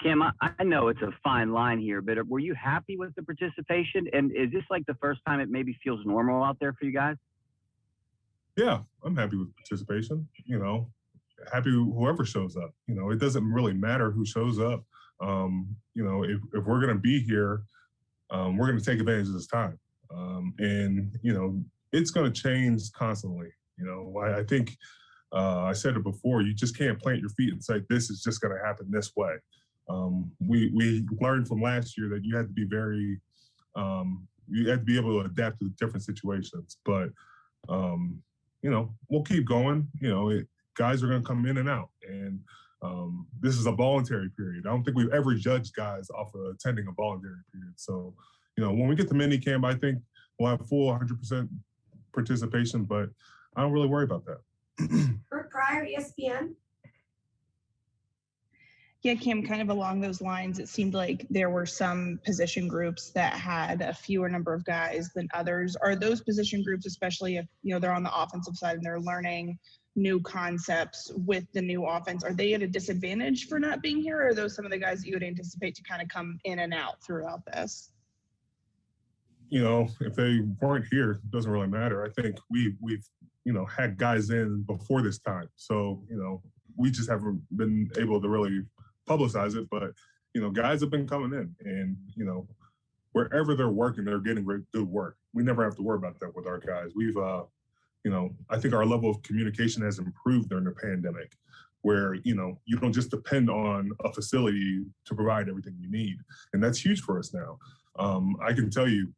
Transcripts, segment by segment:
Cam, I know it's a fine line here, but were you happy with the participation? And is this like the first time it maybe feels normal out there for you guys? Yeah, I'm happy with participation. Happy whoever shows up. It doesn't really matter who shows up. If we're going to be here, we're going to take advantage of this time. And it's going to change constantly. I think I said it before, you just can't plant your feet and say, this is just going to happen this way. We learned from last year that you had to be you had to be able to adapt to different situations. But, we'll keep going. Guys are going to come in and out. And this is a voluntary period. I don't think we've ever judged guys off of attending a voluntary period. So, when we get to mini camp, I think we'll have full 100% participation, but I don't really worry about that. Kurt Pryor, ESPN. Yeah, Kim, kind of along those lines, it seemed like there were some position groups that had a fewer number of guys than others. Are those position groups, especially if, they're on the offensive side and they're learning new concepts with the new offense, are they at a disadvantage for not being here? Or are those some of the guys that you would anticipate to kind of come in and out throughout this? If they weren't here, it doesn't really matter. I think we've had guys in before this time. So, we just haven't been able to really publicize it, but guys have been coming in, and wherever they're working, they're getting good work. We never have to worry about that with our guys. We've I think our level of communication has improved during the pandemic, where you don't just depend on a facility to provide everything you need, and that's huge for us now. I can tell you,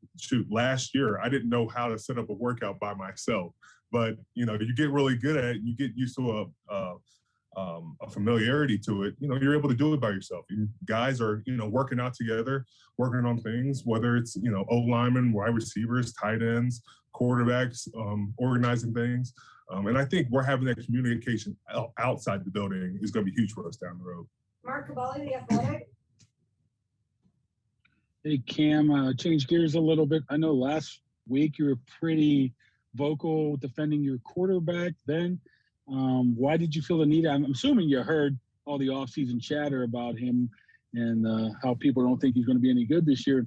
last year I didn't know how to set up a workout by myself, but you get really good at it, and you get used to a familiarity to it. You're able to do it by yourself. Guys are working out together, working on things, whether it's O-linemen, wide receivers, tight ends, quarterbacks, organizing things, and I think we're having that communication outside the building is going to be huge for us down the road. Mark Cavalli, The Athletic. Hey Cam, change gears a little bit. I know last week you were pretty vocal defending your quarterback then. Why did you feel the need? I'm assuming you heard all the offseason chatter about him and how people don't think he's going to be any good this year.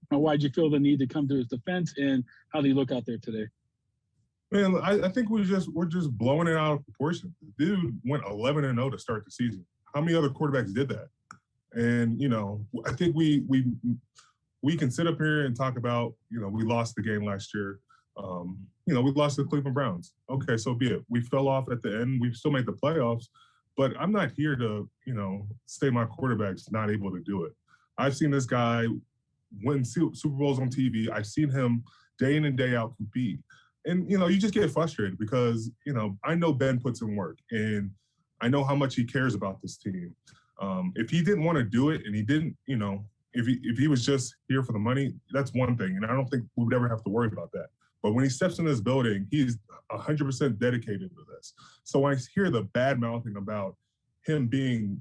Why did you feel the need to come to his defense, and how did he look out there today? Man, I think we're just blowing it out of proportion. The dude went 11-0 to start the season. How many other quarterbacks did that? And I think we can sit up here and talk about we lost the game last year. We lost to the Cleveland Browns. Okay, so be it. We fell off at the end. We still made the playoffs, but I'm not here to, say my quarterback's not able to do it. I've seen this guy win Super Bowls on TV. I've seen him day in and day out compete. And, you just get frustrated because, I know Ben puts in work, and I know how much he cares about this team. If he didn't want to do it and he didn't, if he was just here for the money, that's one thing. And I don't think we would ever have to worry about that. But when he steps in this building, he's 100% dedicated to this. So when I hear the bad mouthing about him being,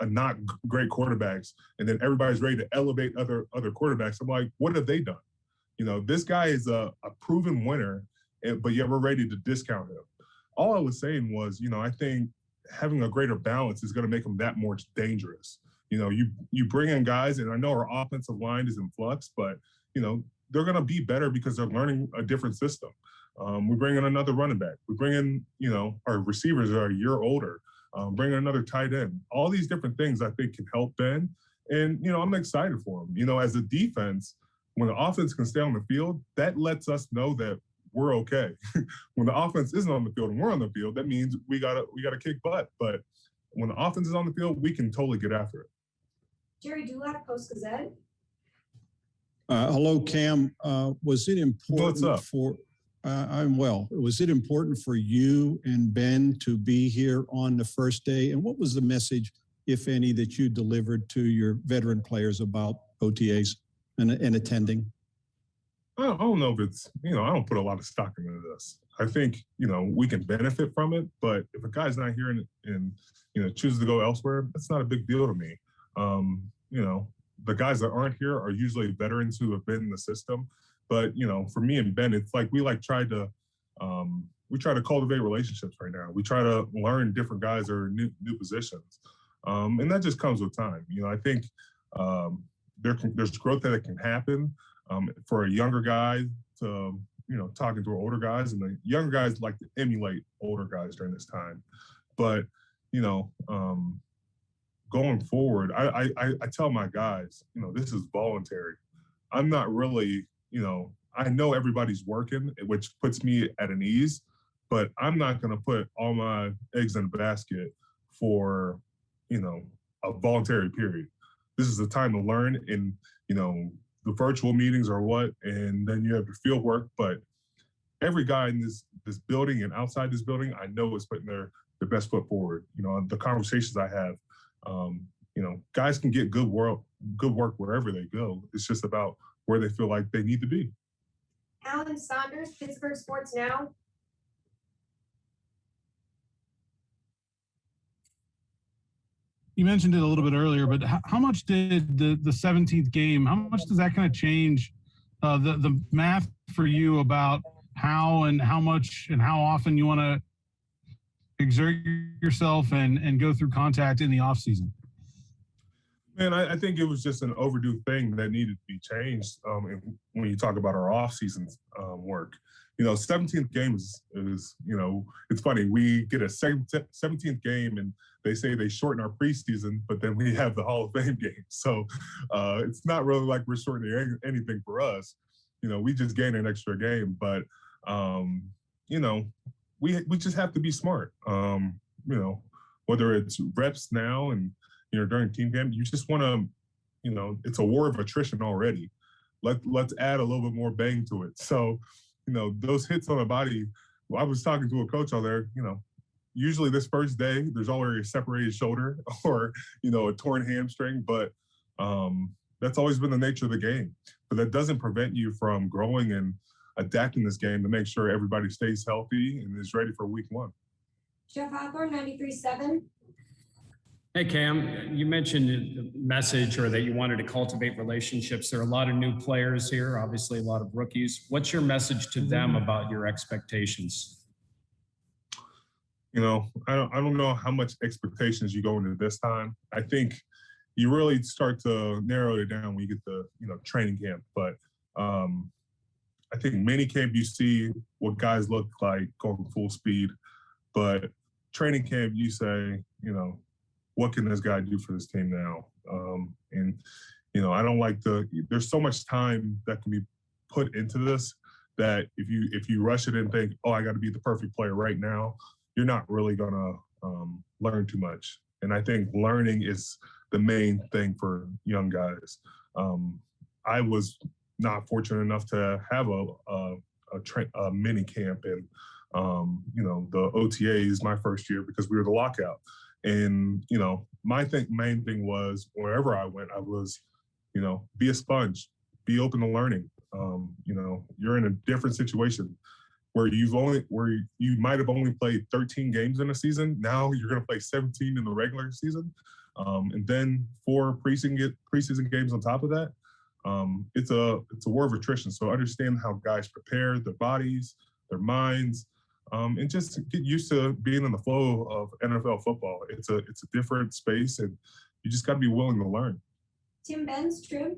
a not great quarterbacks, and then everybody's ready to elevate other quarterbacks, I'm like, what have they done? This guy is a proven winner, but yet we're ready to discount him. All I was saying was, I think having a greater balance is going to make him that more dangerous. You bring in guys, and I know our offensive line is in flux, but, they're going to be better because they're learning a different system. We bring in another running back. We bring in, our receivers are a year older. Bring in another tight end. All these different things I think can help Ben. And, I'm excited for him. As a defense, when the offense can stay on the field, that lets us know that we're okay. When the offense isn't on the field and we're on the field, that means we gotta kick butt. But when the offense is on the field, we can totally get after it. Jerry Dulac, Post-Gazette. Hello, Cam. Was it important What's up? I'm well. Was it important for you and Ben to be here on the first day? And what was the message, if any, that you delivered to your veteran players about OTAs and attending? I don't know if it's, I don't put a lot of stock into this. I think, we can benefit from it, but if a guy's not here and chooses to go elsewhere, that's not a big deal to me. The guys that aren't here are usually veterans who have been in the system. But, for me and Ben, it's like we try to cultivate relationships right now. We try to learn different guys or new positions. And that just comes with time. I think there's growth that can happen for a younger guy to, talking to older guys, and the younger guys like to emulate older guys during this time. But, going forward, I tell my guys, this is voluntary. I'm not really, I know everybody's working, which puts me at an ease, but I'm not going to put all my eggs in a basket for, a voluntary period. This is the time to learn, and, the virtual meetings are what, and then you have your field work. But every guy in this building and outside this building, I know is putting their best foot forward. The conversations I have, guys can get good work wherever they go. It's just about where they feel like they need to be. Alan Saunders, Pittsburgh Sports Now. You mentioned it a little bit earlier, but how much did the 17th game, how much does that kind of change the math for you about how and how much and how often you want to exert yourself and go through contact in the off season? Man, I think it was just an overdue thing that needed to be changed when you talk about our off-season work. 17th game is it's funny. We get a 17th game, and they say they shorten our preseason, but then we have the Hall of Fame game. So it's not really like we're shortening anything for us. We just gain an extra game. But, we just have to be smart. Whether it's reps now and, during team game, you just want to, it's a war of attrition already. Let's add a little bit more bang to it. So, those hits on the body, I was talking to a coach out there, usually this first day, there's already a separated shoulder or, a torn hamstring, but that's always been the nature of the game. But that doesn't prevent you from growing and adapting this game to make sure everybody stays healthy and is ready for week one. Jeff Hawthorne, 93.7. Hey, Cam, you mentioned the message or that you wanted to cultivate relationships. There are a lot of new players here, obviously a lot of rookies. What's your message to them about your expectations? I don't know how much expectations you go into this time. I think you really start to narrow it down when you get to, training camp. But I think mini camp, you see what guys look like going full speed. But training camp, you say, what can this guy do for this team now? I don't like there's so much time that can be put into this that if you rush it and think, oh, I got to be the perfect player right now, you're not really going to learn too much. And I think learning is the main thing for young guys. I was not fortunate enough to have a mini camp and, the OTAs my first year because we were the lockout. And, my main thing was wherever I went, I was, be a sponge, be open to learning. You're in a different situation where you might have only played 13 games in a season. Now you're going to play 17 in the regular season. And then 4 preseason games on top of that. It's a war of attrition. So understand how guys prepare their bodies, their minds, and just get used to being in the flow of NFL football. It's a different space, and you just got to be willing to learn. Tim Benz, True.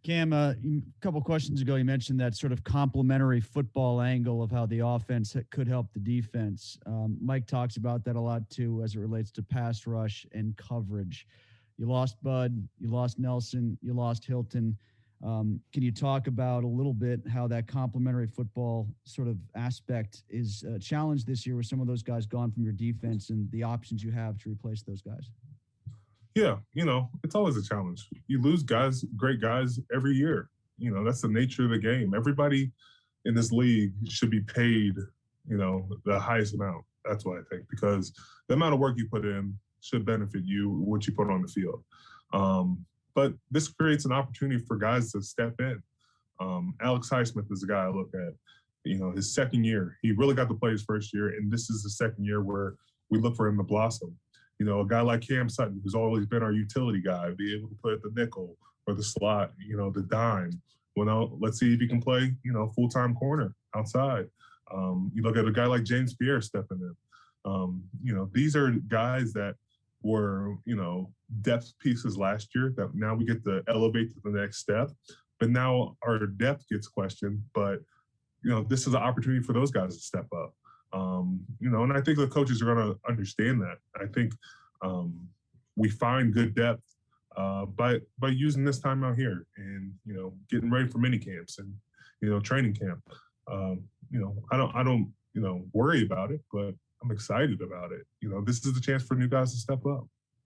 Cam, a couple questions ago, you mentioned that sort of complementary football angle of how the offense could help the defense. Mike talks about that a lot, too, as it relates to pass rush and coverage. You lost Bud, you lost Nelson, you lost Hilton. Can you talk about a little bit how that complementary football sort of aspect is challenged this year with some of those guys gone from your defense and the options you have to replace those guys? Yeah, it's always a challenge. You lose guys, great guys every year. That's the nature of the game. Everybody in this league should be paid, the highest amount. That's what I think, because the amount of work you put in should benefit you, what you put on the field. But this creates an opportunity for guys to step in. Alex Highsmith is a guy I look at, his second year. He really got to play his first year, and this is the second year where we look for him to blossom. A guy like Cam Sutton, who's always been our utility guy, be able to play at the nickel or the slot, the dime. Well, let's see if he can play, full-time corner outside. You look at a guy like James Pierre stepping in. These are guys that were, depth pieces last year that now we get to elevate to the next step. But now our depth gets questioned. But, this is an opportunity for those guys to step up. And I think the coaches are going to understand that. I think we find good depth by using this time out here and, getting ready for mini camps and, training camp. I don't worry about it, but I'm excited about it. This is the chance for new guys to step up.